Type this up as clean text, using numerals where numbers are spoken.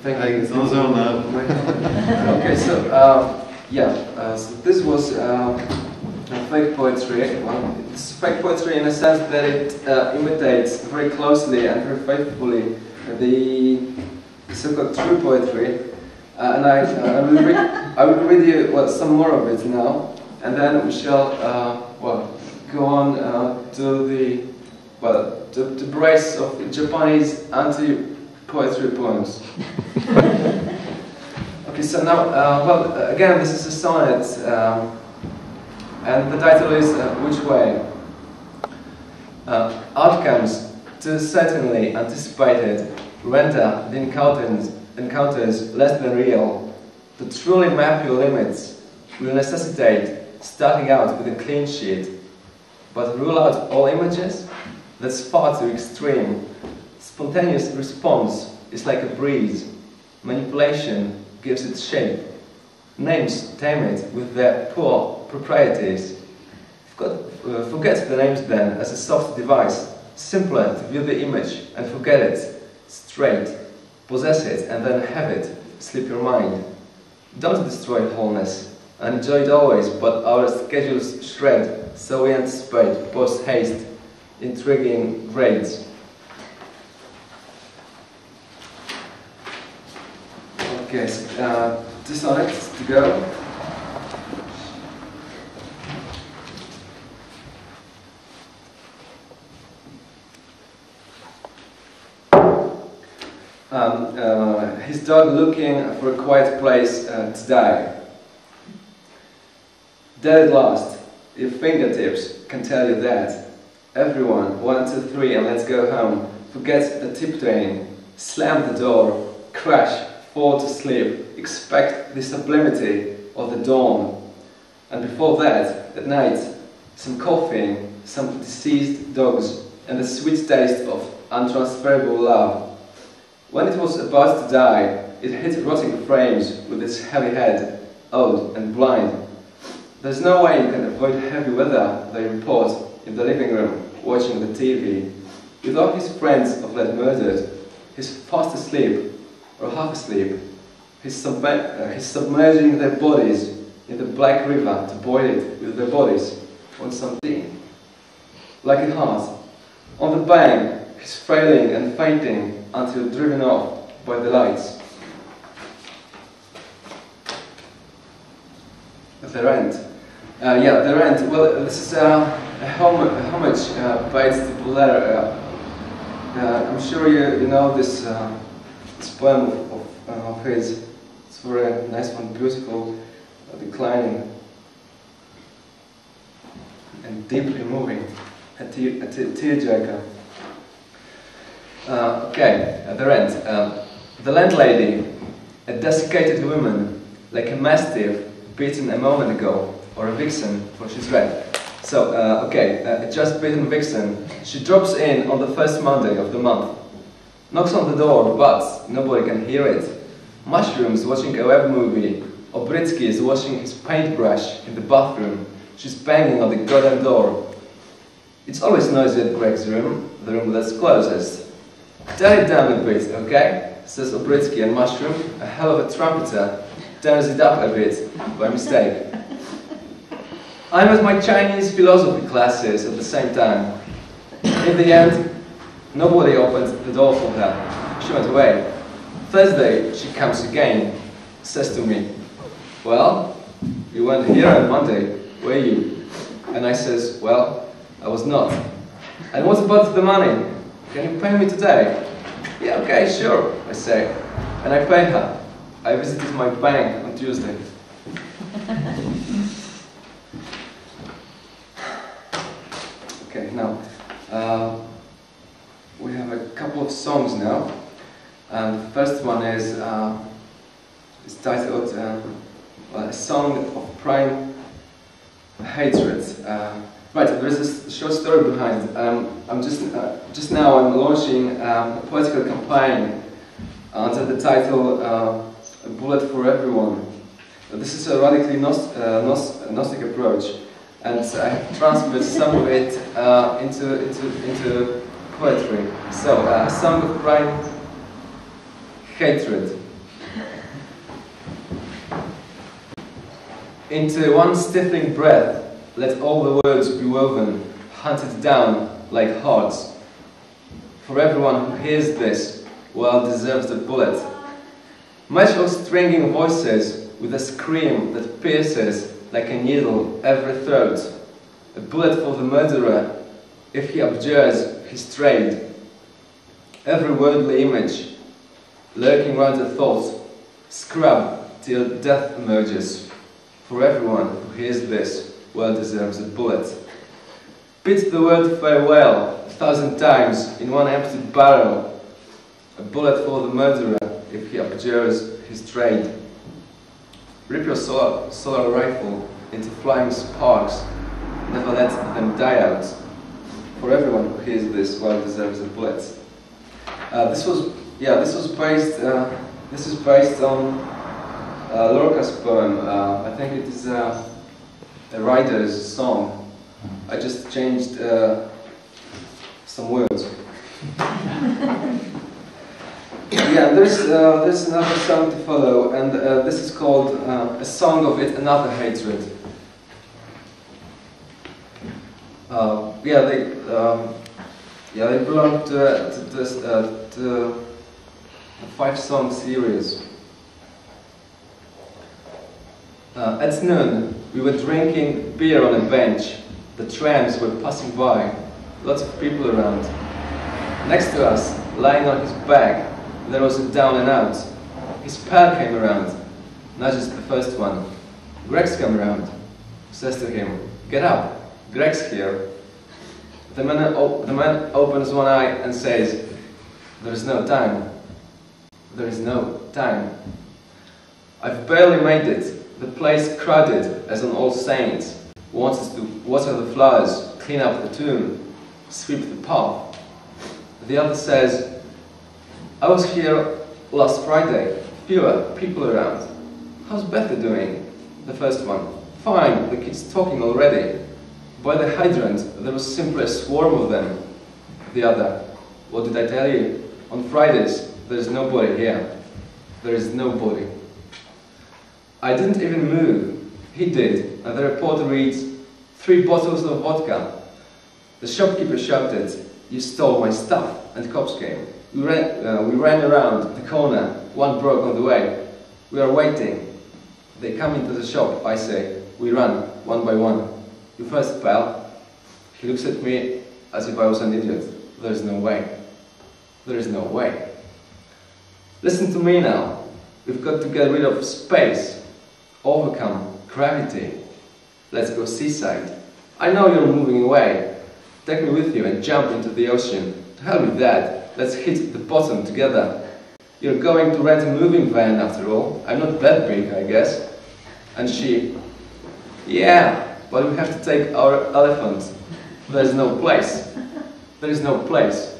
Thank you. It's also now. Okay, so so this was fake poetry. Well, it's fake poetry in a sense that it imitates very closely and very faithfully the so-called true poetry. And I will read you some more of it now, and then we shall go on to the the brace of Japanese anti-poetry poems. Okay, so now, again, this is a sonnet, and the title is Which Way? Outcomes too certainly anticipated render the encounters less than real. To truly map your limits will necessitate starting out with a clean sheet, but rule out all images? That's far too extreme. Spontaneous response is like a breeze. Manipulation gives it shape. Names tame it with their poor proprieties. Forget the names then as a soft device, simpler to view the image and forget it straight. Possess it and then have it slip your mind. Don't destroy wholeness and enjoy it always, but our schedules shred, so we anticipate post-haste intriguing grades. Okay, so 2 sonnets to go. His dog looking for a quiet place to die. Dead at last, your fingertips can tell you that. Everyone, 1, 2, 3, and let's go home. Forget the tiptoeing, slam the door, crash, fall to sleep, expect the sublimity of the dawn. And before that, at night, some coughing, some deceased dogs, and the sweet taste of untransferable love. When it was about to die, it hit rotting frames with its heavy head, old and blind. There's no way you can avoid heavy weather, they report, in the living room, watching the TV. With all his friends of late murdered, he's fast asleep, or half asleep. He's submerging their bodies in the black river to boil it with their bodies on some tea. Like a heart, on the bank, he's frailing and fainting until driven off by the lights. The Rent. The Rent. Well, this is a homage paid to Blair. I'm sure you know this poem of his. It's a very nice one, beautiful, declining, and deeply moving. A tearjerker. The Rent. The landlady, a desiccated woman, like a mastiff beaten a moment ago, or a vixen, for she's red. So, a just beaten vixen. She drops in on the first Monday of the month. Knocks on the door, but nobody can hear it. Mushrooms watching a web movie. Obritsky is washing his paintbrush in the bathroom. She's banging on the goddamn door. It's always noisy at Greg's room, the room that's closest. Turn it down a bit, okay? Says Obritsky, and Mushroom, a hell of a trumpeter, turns it up a bit, by mistake. I'm at my Chinese philosophy classes at the same time. In the end, nobody opened the door for her. She went away. Thursday, she comes again, says to me, well, you weren't here on Monday, were you? And I says, well, I was not. And what about the money? Can you pay me today? Yeah, okay, sure, I say. And I pay her. I visited my bank on Tuesday. Okay, now, we have a couple of songs now. And the first one is titled A Song of Prime Hatred. Right, there is a short story behind. I'm just now I'm launching a political campaign under the title "A Bullet for Everyone." This is a radically Gnostic approach, and I transferred some of it into poetry. So, a song of prime hatred. Into one stifling breath, let all the words be woven, hunted down like hearts. For everyone who hears this, well deserves a bullet. Match all stringing voices with a scream that pierces like a needle every throat. A bullet for the murderer, if he abjures his trade. Every worldly image, lurking round the thought, scrub till death emerges. For everyone who hears this, well deserves a bullet. Bid the word farewell 1,000 times in one empty barrel. A bullet for the murderer, if he abjures his trade. Rip your solar rifle into flying sparks. Never let them die out. For everyone who hears this, well deserves a bullet. This is based on Lorca's poem. I think it is a writer's song. I just changed some words. Yeah, there's another song to follow, and this is called A Song of It Another Hatred. They belong to a 5-song series. At noon, we were drinking beer on a bench. The trams were passing by, lots of people around. Next to us, lying on his back, there was a down and out. His pal came around, nudges the first one. Greg's come around, says to him, "Get up, Greg's here." The man opens one eye and says, "There is no time. There is no time." I've barely made it, the place crowded as on All Saints. Wanted to water the flowers, clean up the tomb, sweep the path. The other says, "I was here last Friday, fewer people around. How's Betha doing?" The first one, "Fine, the kid's talking already. By the hydrant, there was simply a swarm of them." The other, "What did I tell you? On Fridays, there is nobody here. There is nobody." I didn't even move. He did, and the reporter reads, 3 bottles of vodka. The shopkeeper shouted, "You stole my stuff," and cops came. We ran around the corner, one broke on the way. We are waiting. They come into the shop, I say. We run, one by one. "You first, pal." He looks at me as if I was an idiot. There is no way. There is no way. Listen to me now. We've got to get rid of space. Overcome gravity. Let's go seaside. I know you're moving away. Take me with you and jump into the ocean. To hell with that. Let's hit the bottom together. You're going to rent a moving van after all. I'm not that big, I guess. And she, "Yeah, but we have to take our elephant. There's no place. There is no place."